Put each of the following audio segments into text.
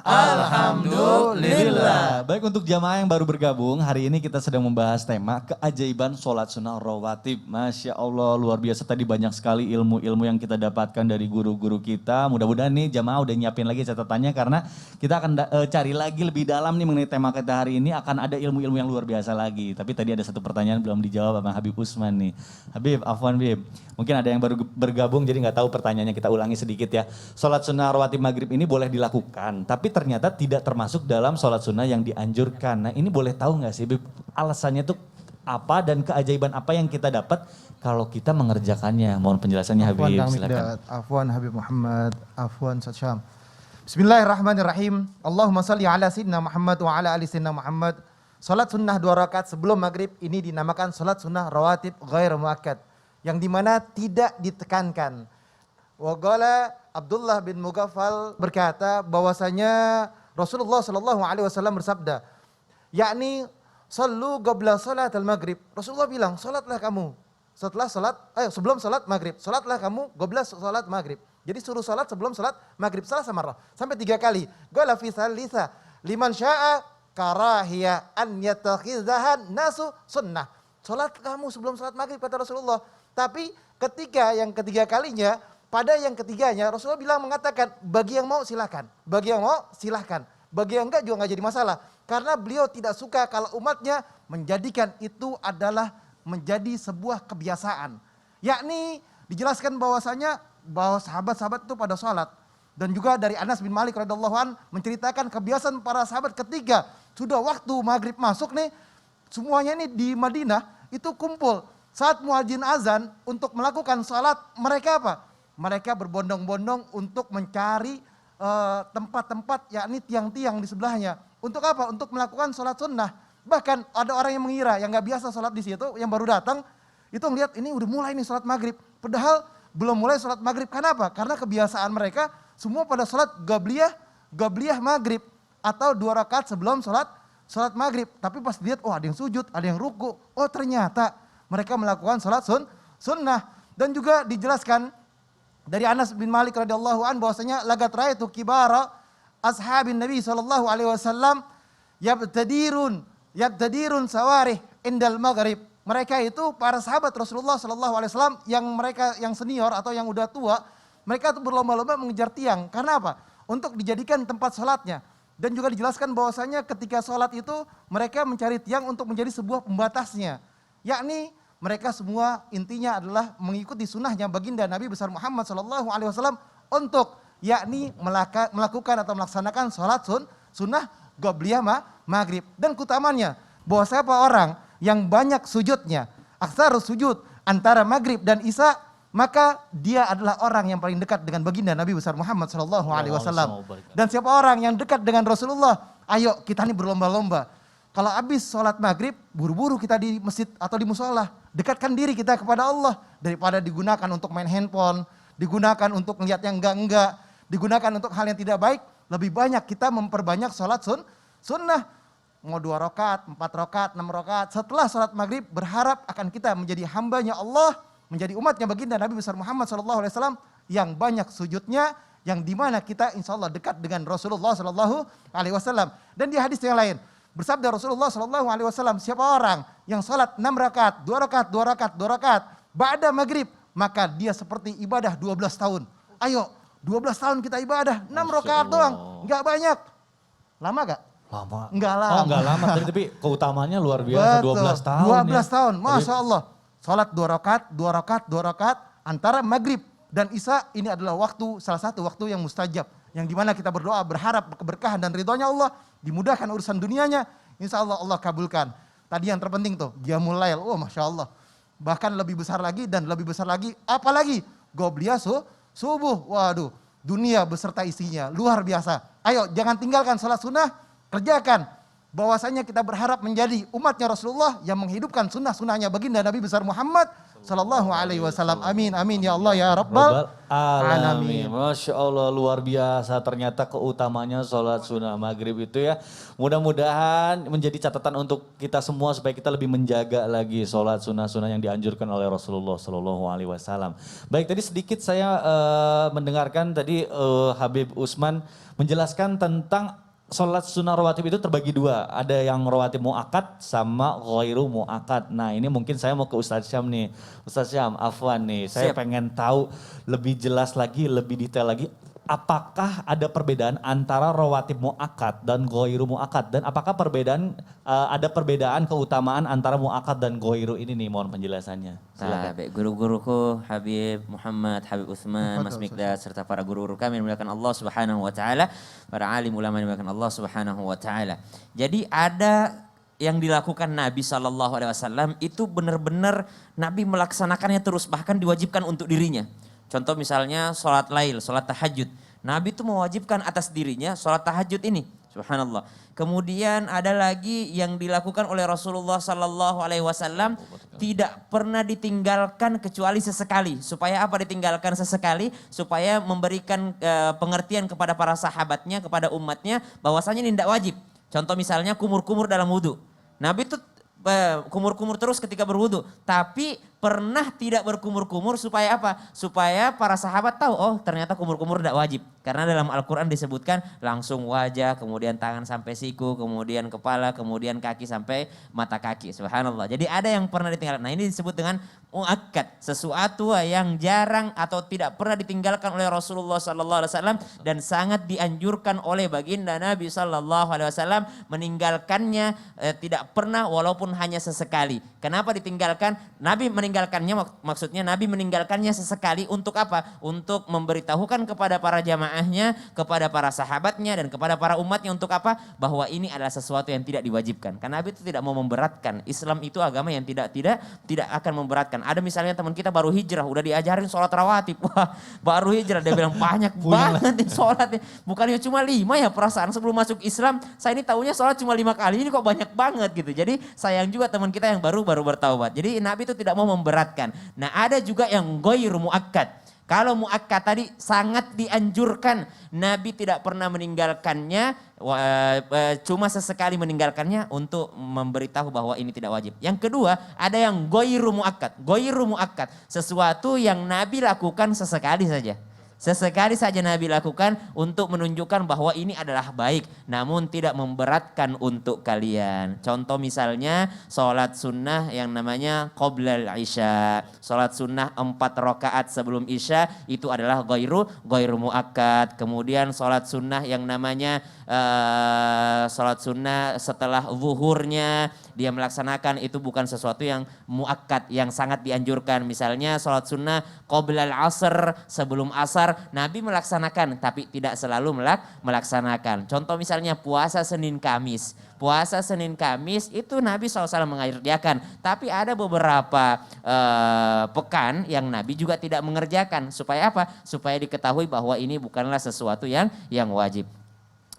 Alhamdulillah. Baik, untuk jamaah yang baru bergabung, hari ini kita sedang membahas tema keajaiban sholat sunnah rawatib. Masya Allah, luar biasa, tadi banyak sekali ilmu-ilmu yang kita dapatkan dari guru-guru kita. Mudah-mudahan nih jamaah udah nyiapin lagi catatannya, karena kita akan cari lagi lebih dalam nih mengenai tema kita hari ini. Akan ada ilmu-ilmu yang luar biasa lagi. Tapi tadi ada satu pertanyaan belum dijawab sama Habib Usman nih. Habib, afwan Habib. Mungkin ada yang baru bergabung jadi nggak tahu pertanyaannya, kita ulangi sedikit ya. Sholat sunnah rawatib maghrib ini boleh dilakukan, tapi ternyata tidak termasuk dalam sholat sunnah yang dianjurkan. Nah ini boleh tahu nggak sih Habib, alasannya tuh apa dan keajaiban apa yang kita dapat kalau kita mengerjakannya? Mohon penjelasannya Habib, silakan. Afwan Habib Muhammad, afwan Ustaz Syam. Bismillahirrahmanirrahim. Allahumma salli ala sayyidina Muhammad wa ala ali sayyidina Muhammad. Salat sunnah 2 rakaat sebelum maghrib ini dinamakan salat sunnah rawatib ghair muakkad, yang dimana tidak ditekankan. Waqala Abdullah bin Mughaffal berkata bahwasanya Rasulullah SAW bersabda, yakni sallu qabla salatil maghrib. Rasulullah bilang, salatlah kamu setelah salat, sebelum salat maghrib, salatlah kamu qabla salat maghrib. Jadi suruh salat sebelum salat maghrib, salah samarrah, sampai 3 kali. Qala fi salisa liman syaa karahiyah an yattakhidhaha nasu sunnah. Salat kamu sebelum salat maghrib kata Rasulullah. Tapi ketika yang ketiga kalinya, pada yang ketiganya Rasulullah bilang mengatakan, bagi yang mau silakan, bagi yang mau silahkan, bagi yang enggak juga enggak jadi masalah. Karena beliau tidak suka kalau umatnya menjadikan itu adalah menjadi sebuah kebiasaan. Yakni dijelaskan bahwasanya bahwa sahabat-sahabat itu pada sholat. Dan juga dari Anas bin Malik radhiyallahu an menceritakan kebiasaan para sahabat ketika sudah waktu maghrib masuk nih, semuanya ini di Madinah itu kumpul. Saat muadzin azan untuk melakukan sholat, mereka apa? Mereka berbondong-bondong untuk mencari tempat-tempat, yakni tiang-tiang di sebelahnya. Untuk apa? Untuk melakukan sholat sunnah. Bahkan ada orang yang mengira, yang nggak biasa sholat di situ, yang baru datang, itu melihat ini udah mulai nih sholat maghrib. Padahal belum mulai sholat maghrib. Kenapa? Karena kebiasaan mereka semua pada sholat gabliyah maghrib. Atau 2 rakaat sebelum sholat maghrib. Tapi pas dilihat, oh ada yang sujud, ada yang ruku. Oh ternyata mereka melakukan sholat sunnah. Dan juga dijelaskan dari Anas bin Malik radhiyallahu an bahwasanya lagat raaitu kibara ashabin Nabi sallallahu alaihi wasallam yabtadirun sawarih indal maghrib. Mereka itu para sahabat Rasulullah sallallahu alaihi wasallam yang senior atau yang udah tua, mereka itu berlomba-lomba mengejar tiang. Karena apa? Untuk dijadikan tempat sholatnya. Dan juga dijelaskan bahwasanya ketika sholat itu mereka mencari tiang untuk menjadi sebuah pembatasnya. Yakni mereka semua intinya adalah mengikuti sunnahnya baginda Nabi besar Muhammad SAW untuk yakni melakukan atau melaksanakan sholat sunnah qabliyah maghrib. Dan keutamaannya bahwa siapa orang yang banyak sujudnya, aktsarus sujud antara maghrib dan isya, maka dia adalah orang yang paling dekat dengan baginda Nabi besar Muhammad SAW. Dan siapa orang yang dekat dengan Rasulullah, ayo kita ini berlomba-lomba. Kalau habis sholat maghrib, buru-buru kita di masjid atau di musola. Dekatkan diri kita kepada Allah. Daripada digunakan untuk main handphone, digunakan untuk melihat yang enggak-enggak, digunakan untuk hal yang tidak baik. Lebih banyak kita memperbanyak sholat sunnah. Mau 2 rakaat, 4 rakaat, 6 rakaat. Setelah sholat maghrib, berharap akan kita menjadi hambanya Allah, menjadi umatnya baginda Nabi besar Muhammad SAW yang banyak sujudnya, yang dimana kita insya Allah dekat dengan Rasulullah SAW. Dan di hadis yang lain, bersabda Rasulullah SAW, siapa orang yang sholat 6 rakaat, 2 rakaat, 2 rakaat, 2 rakaat, ba'da maghrib, maka dia seperti ibadah 12 tahun. Ayo, 12 tahun kita ibadah, 6 rakaat doang, nggak banyak. Lama gak? Lama. Enggak lama. Oh enggak lama, tapi keutamaannya luar biasa. Betul. 12 tahun 12 ya. tahun, Masya Allah. Sholat 2 rakaat, 2 rakaat, 2 rakaat, antara maghrib dan isya ini adalah waktu, salah satu waktu yang mustajab. Yang dimana kita berdoa, berharap keberkahan dan ridhonya Allah, dimudahkan urusan dunianya, insya Allah Allah kabulkan. Tadi yang terpenting tuh, qiyamul lail, oh Masya Allah. Bahkan lebih besar lagi dan lebih besar lagi, apalagi qobliyah subuh, waduh, dunia beserta isinya, luar biasa. Ayo jangan tinggalkan sholat sunnah, kerjakan. Bahwasanya kita berharap menjadi umatnya Rasulullah yang menghidupkan sunnah-sunnahnya baginda Nabi besar Muhammad sallallahu alaihi wasallam. Amin amin ya Allah ya rabbal Alamin. Masya Allah luar biasa ternyata keutamanya sholat sunnah maghrib itu ya. Mudah-mudahan menjadi catatan untuk kita semua supaya kita lebih menjaga lagi sholat sunnah-sunnah yang dianjurkan oleh Rasulullah Shallallahu Alaihi Wasallam. Baik, tadi sedikit saya mendengarkan tadi Habib Usman menjelaskan tentang sholat sunnah rawatib itu terbagi dua. Ada yang rawatib mu'akkad sama ghairu mu'akkad. Nah ini mungkin saya mau ke Ustadz Syam nih. Ustadz Syam, afwan nih. Saya pengen tahu lebih jelas lagi, lebih detail lagi. Apakah ada perbedaan antara rawatib mu'akkad dan ghairu mu'akkad? Dan apakah ada perbedaan keutamaan antara mu'akkad dan ghairu ini nih? Mohon penjelasannya. Silakan. Baik, guru-guruku Habib Muhammad, Habib Utsman, Mas Mikdad serta para guru-guru kami yang dimuliakan Allah Subhanahu wa taala, para alim ulama yang dimuliakan Allah Subhanahu wa taala. Jadi ada yang dilakukan Nabi Shallallahu alaihi wasallam itu benar-benar Nabi melaksanakannya terus, bahkan diwajibkan untuk dirinya. Contoh misalnya sholat lail, sholat tahajud. Nabi itu mewajibkan atas dirinya sholat tahajud ini. Subhanallah. Kemudian ada lagi yang dilakukan oleh Rasulullah Sallallahu Alaihi Wasallam tidak pernah ditinggalkan kecuali sesekali. Supaya apa ditinggalkan sesekali? Supaya memberikan pengertian kepada para sahabatnya, kepada umatnya bahwasanya ini tidak wajib. Contoh misalnya kumur-kumur dalam wudhu. Nabi itu kumur-kumur terus ketika berwudhu. Tapi pernah tidak berkumur-kumur supaya apa? Supaya para sahabat tahu, oh ternyata kumur-kumur tidak wajib. Karena dalam Al-Quran disebutkan langsung wajah, kemudian tangan sampai siku, kemudian kepala, kemudian kaki sampai mata kaki. Subhanallah. Jadi ada yang pernah ditinggalkan. Nah ini disebut dengan muakkad. Sesuatu yang jarang atau tidak pernah ditinggalkan oleh Rasulullah SAW. Dan sangat dianjurkan oleh baginda Nabi SAW meninggalkannya tidak pernah walaupun hanya sesekali. Kenapa ditinggalkan? Nabi meninggalkannya, maksudnya Nabi meninggalkannya sesekali untuk apa? Untuk memberitahukan kepada para jamaahnya, kepada para sahabatnya dan kepada para umatnya untuk apa? Bahwa ini adalah sesuatu yang tidak diwajibkan. Karena Nabi itu tidak mau memberatkan. Islam itu agama yang tidak akan memberatkan. Ada misalnya teman kita baru hijrah, udah diajarin sholat rawatib. Wah, baru hijrah dia bilang banyak banget nih sholat. Bukannya cuma 5 ya, perasaan sebelum masuk Islam saya ini tahunya sholat cuma 5 kali, ini kok banyak banget gitu. Jadi sayang juga teman kita yang baru bertaubat. Jadi Nabi itu tidak mau memberatkan. Nah ada juga yang ghairu muakkad. Kalau muakkad tadi sangat dianjurkan. Nabi tidak pernah meninggalkannya, cuma sesekali meninggalkannya untuk memberitahu bahwa ini tidak wajib. Yang kedua ada yang ghairu muakkad. Ghairu muakkad, sesuatu yang Nabi lakukan sesekali saja. Sesekali saja Nabi lakukan untuk menunjukkan bahwa ini adalah baik. Namun tidak memberatkan untuk kalian. Contoh misalnya sholat sunnah yang namanya qoblal isya. Sholat sunnah 4 rakaat sebelum isya itu adalah ghairu muakkad. Kemudian sholat sunnah yang namanya sholat sunnah setelah zuhurnya dia melaksanakan itu bukan sesuatu yang muakkad, yang sangat dianjurkan. Misalnya sholat sunnah qoblal asr, sebelum asar Nabi melaksanakan tapi tidak selalu melaksanakan. Contoh misalnya puasa Senin Kamis. Puasa Senin Kamis itu Nabi SAW mengerjakan. Tapi ada beberapa pekan yang Nabi juga tidak mengerjakan. Supaya apa? Supaya diketahui bahwa ini bukanlah sesuatu yang wajib.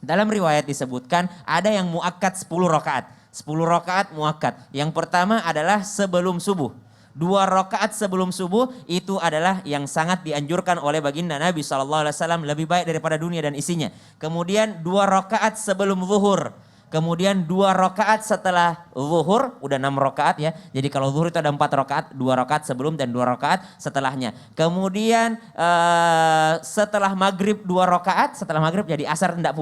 Dalam riwayat disebutkan ada yang muakkad 10 rakaat. 10 rakaat muakkad. Yang pertama adalah sebelum subuh. 2 rakaat sebelum subuh itu adalah yang sangat dianjurkan oleh baginda Nabi SAW, lebih baik daripada dunia dan isinya. Kemudian 2 rakaat sebelum zuhur. Kemudian 2 rakaat setelah zuhur, udah 6 rakaat ya. Jadi kalau zuhur itu ada 4 rakaat, 2 rakaat sebelum dan 2 rakaat setelahnya. Kemudian setelah maghrib 2 rakaat, setelah maghrib jadi asar tidak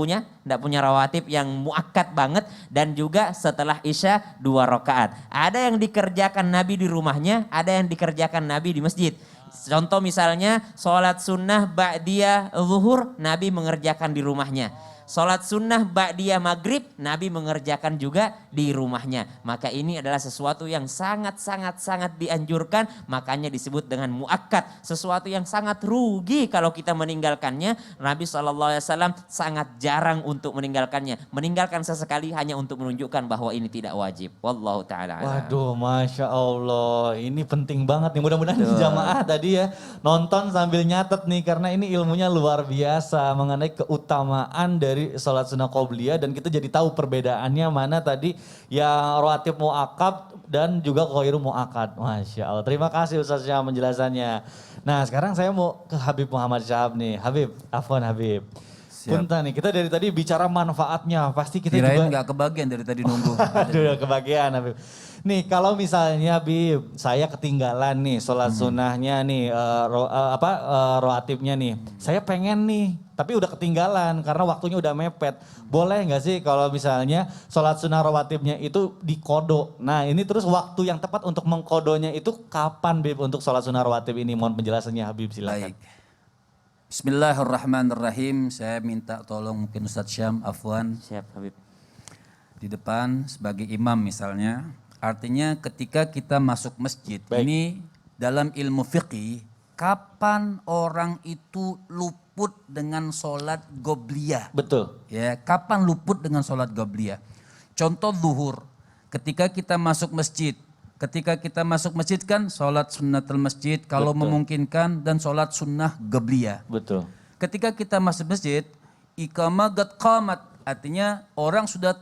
punya rawatib yang muakkad banget. Dan juga setelah isya 2 rakaat. Ada yang dikerjakan Nabi di rumahnya, ada yang dikerjakan Nabi di masjid. Contoh misalnya sholat sunnah ba'diyah zuhur, Nabi mengerjakan di rumahnya. Sholat sunnah ba'diyah maghrib, Nabi mengerjakan juga di rumahnya. Maka ini adalah sesuatu yang sangat dianjurkan. Makanya disebut dengan muakkad. Sesuatu yang sangat rugi kalau kita meninggalkannya. Nabi SAW sangat jarang untuk meninggalkannya. Meninggalkan sesekali hanya untuk menunjukkan bahwa ini tidak wajib. Wallahu ta'ala. Waduh, Masya Allah. Ini penting banget nih. Mudah-mudahan jamaah tadi ya nonton sambil nyatet nih. Karena ini ilmunya luar biasa mengenai keutamaan dari dari sholat sunnah qobliyah dan kita jadi tahu perbedaannya mana tadi yang rawatib muakkad dan juga ghairu muakkad. Masya Allah. Terima kasih Ustaz Syam penjelasannya. Nah sekarang saya mau ke Habib Muhammad Syahab nih. Habib, afwan Habib. Punta nih, kita dari tadi bicara manfaatnya, pasti kita Kirain juga... nggak kebagian dari tadi nunggu. Aduh, kebagian Habib. Nih, kalau misalnya Habib, saya ketinggalan nih sholat sunnahnya nih, rawatibnya nih. Saya pengen nih, tapi udah ketinggalan karena waktunya udah mepet. Boleh nggak sih kalau misalnya sholat sunnah rawatibnya itu dikodo? Nah, ini terus waktu yang tepat untuk mengkodonya itu kapan Habib untuk sholat sunnah rawatib ini? Mohon penjelasannya Habib, silakan. Baik. Bismillahirrahmanirrahim. Saya minta tolong mungkin Ustadz Syam, afwan. Siap Habib. Di depan sebagai imam misalnya. Artinya ketika kita masuk masjid. Baik. Ini dalam ilmu fiqih. Kapan orang itu luput dengan sholat gobliyah? Betul. Ya, kapan luput dengan sholat gobliyah? Contoh zuhur. Ketika kita masuk masjid. Ketika kita masuk masjid kan sholat sunnatul masjid kalau Betul. memungkinkan dan sholat sunnah gobliyah. Betul. Ketika kita masuk masjid, iqamah qad qamat, artinya orang sudah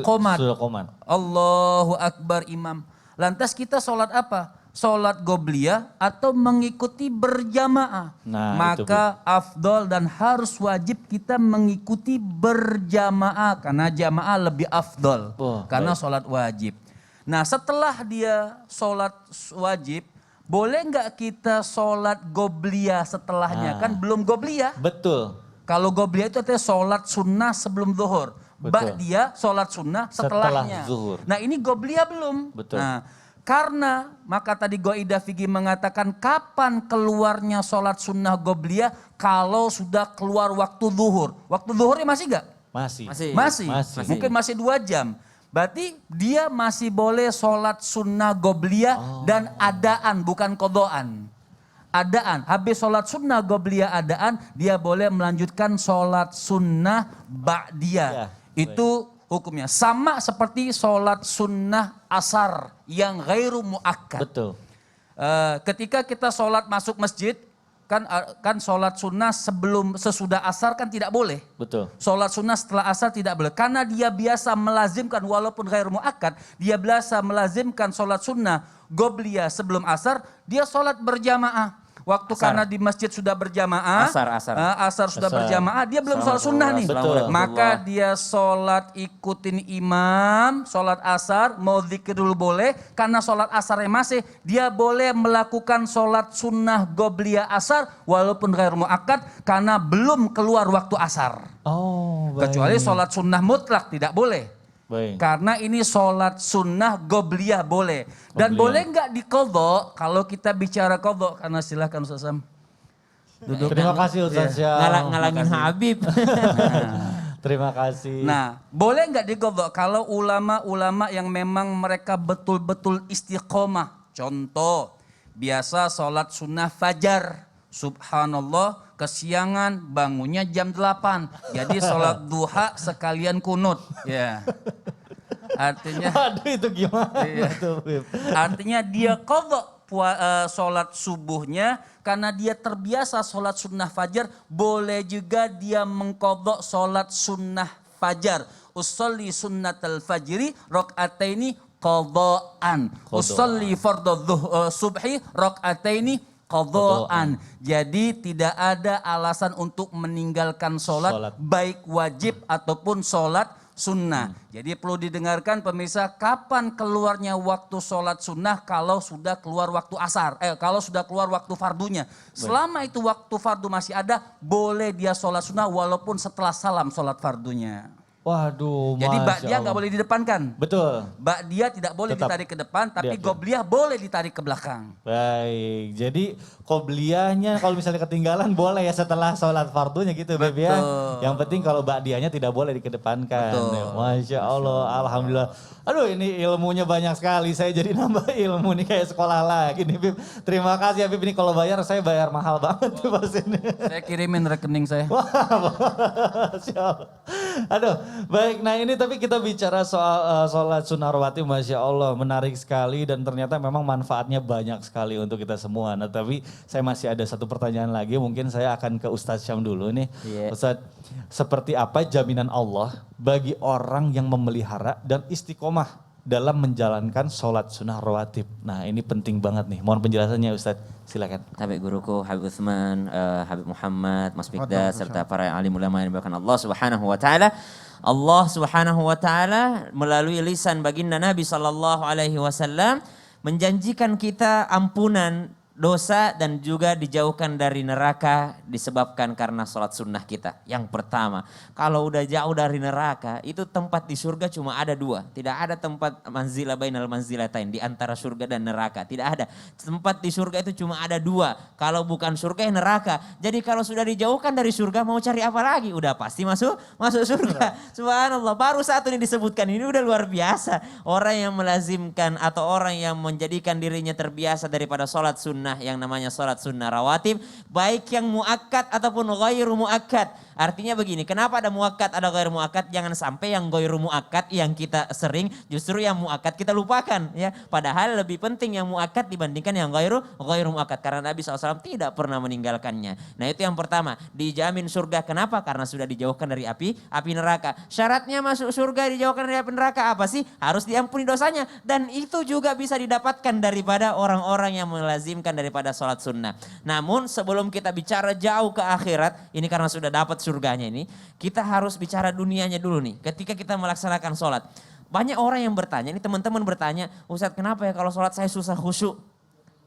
qomat. Sudah komat. Allahu Akbar imam. Lantas kita sholat apa? Sholat gobliyah atau mengikuti berjamaah. Nah, maka afdol dan harus wajib kita mengikuti berjamaah karena jamaah lebih afdol. Oh, karena baik. sholat wajib. Nah setelah dia sholat wajib, boleh nggak kita sholat gobliyah setelahnya? Nah. Kan belum gobliyah. Betul. Kalau gobliyah itu artinya sholat sunnah sebelum zuhur. Betul. Ba'diyah sholat sunnah setelahnya. Setelah zuhur. Nah ini gobliyah belum. Betul. Nah karena maka tadi Goidah Figi mengatakan kapan keluarnya sholat sunnah gobliyah kalau sudah keluar waktu zuhur. Waktu zuhurnya masih nggak? Masih. Masih. Masih. Mungkin masih 2 jam. Berarti dia masih boleh sholat sunnah gobliyah dan adaan, bukan kodoan. Adaan, habis sholat sunnah gobliyah adaan, dia boleh melanjutkan sholat sunnah ba'diyah. Ya, Itu hukumnya. Sama seperti sholat sunnah asar yang ghairu muakkad. Betul. Ketika kita sholat masuk masjid, kan sholat sunnah sesudah asar kan tidak boleh. Betul. Sholat sunnah setelah asar tidak boleh. Karena dia biasa melazimkan walaupun ghair muakkad. Dia biasa melazimkan sholat sunnah gobliyah sebelum asar. Dia sholat berjamaah. Waktu Asar. karena di masjid sudah berjamaah. Asar sudah Asar. berjamaah. Dia belum sholat sunnah nih. Betul. Maka dia sholat ikutin imam. Sholat asar. Mau zikir dulu boleh. Karena sholat asarnya masih. Dia boleh melakukan sholat sunnah gobliyah asar. Walaupun ghair muakkad. Karena belum keluar waktu asar. Oh, baik. Kecuali sholat sunnah mutlak tidak boleh. Baik. Karena ini sholat sunnah gobliyah boleh. Dan Qobliyah. boleh nggak dikodok kalau kita bicara kodok. Karena silahkan Ustaz Sam. Duduk. Terima kasih Ustaz Syam. Ngalangin Habib. Terima kasih. Nah boleh nggak dikodok kalau ulama-ulama yang memang mereka betul-betul istiqomah. Contoh biasa sholat sunnah fajar. Subhanallah kesiangan bangunnya jam 8. Jadi sholat duha sekalian kunut. Ya. Artinya Waduh itu gimana Iya. tuh Bib? artinya dia kodok sholat subuhnya karena dia terbiasa sholat sunnah fajar. Boleh juga dia mengkodok sholat sunnah fajar. Usolli sunnatal fajri rok'ataini kodoan. Usolli fardhu subhi rok'ataini kodoan. Jadi tidak ada alasan untuk meninggalkan sholat. Baik wajib ataupun sholat sunnah. Jadi perlu didengarkan pemirsa kapan keluarnya waktu sholat sunnah kalau sudah keluar waktu asar. Kalau sudah keluar waktu fardunya. Selama itu waktu fardu masih ada boleh dia sholat sunnah walaupun setelah salam sholat fardunya. Waduh, Jadi Masya ba'diyah nggak Allah. boleh didepankan. Betul. Ba'diyah tidak boleh Tetap ditarik ke depan tapi diatur. gobliyah boleh ditarik ke belakang. Baik, jadi qobliyahnya kalau misalnya ketinggalan boleh ya setelah sholat fardunya gitu Beb ya. Betul. Yang penting kalau ba'diyahnya tidak boleh dikedepankan. Betul. Masya Allah, Alhamdulillah. Aduh ini ilmunya banyak sekali, saya jadi nambah ilmu nih kayak sekolah lagi nih Bib. Terima kasih ya Bib, ini kalau bayar saya bayar mahal banget tuh pas ini. Saya kirimin rekening saya. Masya Allah. Aduh, Baik, nah ini tapi kita bicara soal sholat sunnah rawatib, Masya Allah menarik sekali dan ternyata memang manfaatnya banyak sekali untuk kita semua. Nah tapi saya masih ada satu pertanyaan lagi, mungkin saya akan ke Ustadz Syam dulu nih. Iya. Ustadz, seperti apa jaminan Allah bagi orang yang memelihara dan istiqomah dalam menjalankan sholat sunnah rawatib? Nah ini penting banget nih, mohon penjelasannya Ustadz, silakan. Habib guruku, Habib Utsman, Habib Muhammad, Mas Mikdad, serta para alim ulama yang dimuliakan Allah Subhanahu wa taala. Allah Subhanahu wa taala melalui lisan baginda Nabi sallallahu alaihi wasallam menjanjikan kita ampunan dosa dan juga dijauhkan dari neraka disebabkan karena sholat sunnah kita. Yang pertama, kalau udah jauh dari neraka, itu tempat di surga cuma ada dua. Tidak ada tempat manzilah bainal manzilatain, di antara surga dan neraka. Tidak ada. Tempat di surga itu cuma ada dua. Kalau bukan surga ya neraka. Jadi kalau sudah dijauhkan dari surga mau cari apa lagi? Udah pasti masuk surga. Subhanallah, baru satu ini disebutkan, ini udah luar biasa. Orang yang melazimkan atau orang yang menjadikan dirinya terbiasa daripada sholat sunnah yang namanya sholat sunnah rawatib, baik yang muakkad ataupun ghairu muakkad. Artinya begini, kenapa ada muakkad ada ghairu muakkad? Jangan sampai yang ghairu muakkad yang kita sering, justru yang muakkad kita lupakan ya. Padahal lebih penting yang muakkad dibandingkan yang ghairu muakkad, karena Nabi SAW tidak pernah meninggalkannya. Nah itu yang pertama, dijamin surga. Kenapa? Karena sudah dijauhkan dari api neraka. Syaratnya masuk surga dijauhkan dari api neraka apa sih? Harus diampuni dosanya, dan itu juga bisa didapatkan daripada orang-orang yang melazimkan daripada sholat sunnah. Namun sebelum kita bicara jauh ke akhirat, ini karena sudah dapat surganya ini, kita harus bicara dunianya dulu nih. Ketika kita melaksanakan sholat, banyak orang yang bertanya, ini teman-teman bertanya, Ustadz kenapa ya kalau sholat saya susah khusyuk?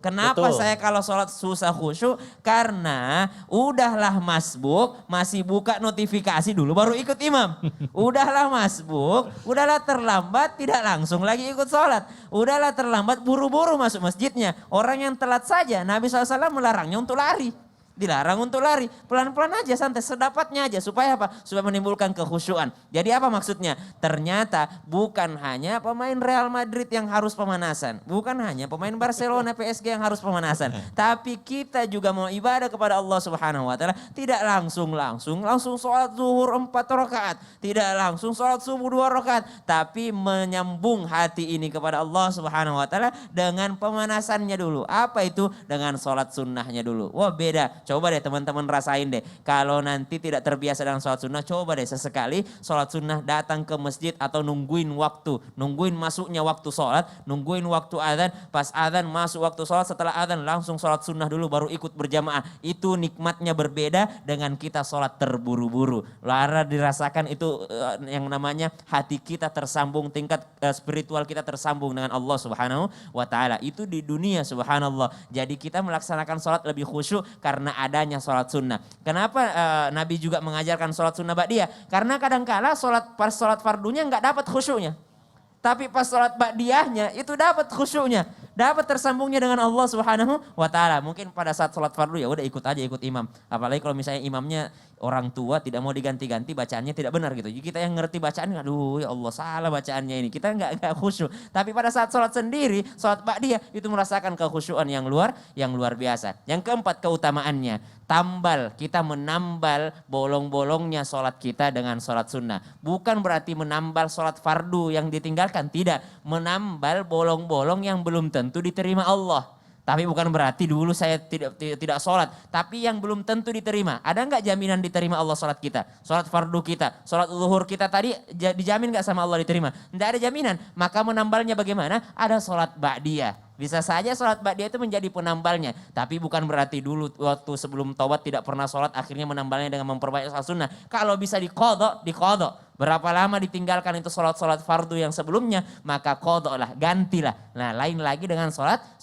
Kenapa Betul. saya kalau sholat susah khusyuk? Karena udahlah masbuk, masih buka notifikasi dulu baru ikut imam. Udahlah masbuk, udahlah terlambat tidak langsung lagi ikut sholat. Udahlah terlambat buru-buru masuk masjidnya. Orang yang telat saja Nabi SAW melarangnya untuk lari. Dilarang untuk lari, pelan-pelan aja, santai, sedapatnya aja. Supaya apa? Supaya menimbulkan kekhusyuan. Jadi apa maksudnya? Ternyata bukan hanya pemain Real Madrid yang harus pemanasan. Bukan hanya pemain Barcelona, PSG yang harus pemanasan. Tapi kita juga mau ibadah kepada Allah Subhanahu wa taala. Tidak langsung sholat zuhur 4 rakaat. Tidak langsung sholat subuh 2 rakaat. Tapi menyambung hati ini kepada Allah Subhanahu wa taala dengan pemanasannya dulu. Apa itu? Dengan sholat sunnahnya dulu. Wah beda. Coba deh teman-teman rasain deh. Kalau nanti tidak terbiasa dengan sholat sunnah, coba deh sesekali sholat sunnah datang ke masjid atau nungguin waktu. Nungguin masuknya waktu sholat, nungguin waktu adzan. Pas adzan masuk waktu sholat, setelah adzan langsung sholat sunnah dulu baru ikut berjamaah. Itu nikmatnya berbeda dengan kita sholat terburu-buru. Lara dirasakan itu yang namanya hati kita tersambung, tingkat spiritual kita tersambung dengan Allah Subhanahu wa taala. Itu di dunia subhanallah. Jadi kita melaksanakan sholat lebih khusyuk karena adanya sholat sunnah. Kenapa Nabi juga mengajarkan sholat sunnah ba'diyah? Karena kadangkala pas sholat fardunya nggak dapat khusyuknya. Tapi pas sholat ba'diyahnya itu dapat khusyuknya. Dapat tersambungnya dengan Allah Subhanahu wa taala. Mungkin pada saat sholat fardu ya udah ikut aja, ikut imam. Apalagi kalau misalnya imamnya orang tua tidak mau diganti-ganti, bacaannya tidak benar gitu. Jadi kita yang ngerti bacaan, aduh ya Allah salah bacaannya ini. Kita nggak khusyuk. Tapi pada saat sholat sendiri, sholat ba'diyah itu merasakan kekhusyuan yang luar biasa. Yang keempat keutamaannya, tambal, kita menambal bolong-bolongnya sholat kita dengan sholat sunnah. Bukan berarti menambal sholat fardu yang ditinggalkan, tidak. Menambal bolong-bolong yang belum tentu diterima Allah. Tapi bukan berarti dulu saya tidak sholat. Tapi yang belum tentu diterima. Ada nggak jaminan diterima Allah sholat kita? Sholat fardu kita, sholat zuhur kita tadi dijamin nggak sama Allah diterima? Tidak ada jaminan. Maka menambalnya bagaimana? Ada sholat ba'diyah. Bisa saja sholat ba'diyah itu menjadi penambalnya. Tapi bukan berarti dulu waktu sebelum taubat tidak pernah sholat akhirnya menambalnya dengan memperbanyak sholat sunnah. Kalau bisa diqadha. Berapa lama ditinggalkan itu sholat fardu yang sebelumnya, maka qadha lah, gantilah. Nah lain lagi dengan sholat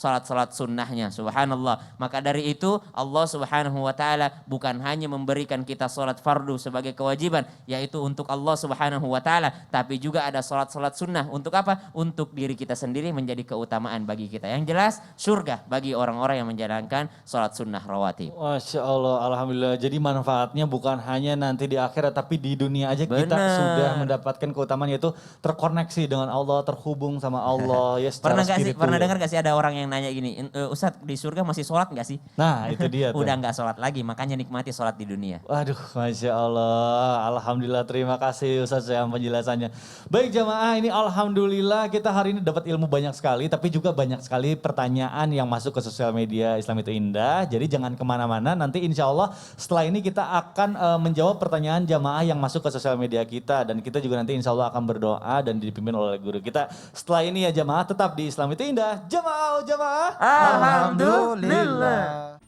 sunnahnya, subhanallah. Maka dari itu Allah Subhanahu wa taala bukan hanya memberikan kita sholat fardu sebagai kewajiban, yaitu untuk Allah Subhanahu wa taala, tapi juga ada sholat sunnah. Untuk apa? Untuk diri kita sendiri menjadi keutamaan bagi kita. Yang jelas surga bagi orang-orang yang menjalankan sholat sunnah rawatib. Masya Allah, alhamdulillah. Jadi manfaatnya bukan hanya nanti di akhirat, tapi di dunia aja kita Benar. sudah mendapatkan keutamaan yaitu terkoneksi dengan Allah, terhubung sama Allah ya secara spiritual. Pernah dengar gak sih ada orang yang nanya gini, Ustadz di surga masih sholat gak sih? Nah itu dia tuh. Udah gak sholat lagi, makanya nikmati sholat di dunia. Waduh, Masya Allah. Alhamdulillah, terima kasih Ustaz Syam penjelasannya. Baik jamaah, ini Alhamdulillah kita hari ini dapat ilmu banyak sekali, tapi juga banyak sekali pertanyaan yang masuk ke sosial media Islam itu Indah. Jadi jangan kemana-mana, nanti insya Allah setelah ini kita akan menjawab pertanyaan jamaah yang masuk ke sosial media kita. Dan kita juga nanti insya Allah akan berdoa dan dipimpin oleh guru kita. Setelah ini ya jamaah, tetap di Islam itu Indah. Jamaah, jamaah. Alhamdulillah.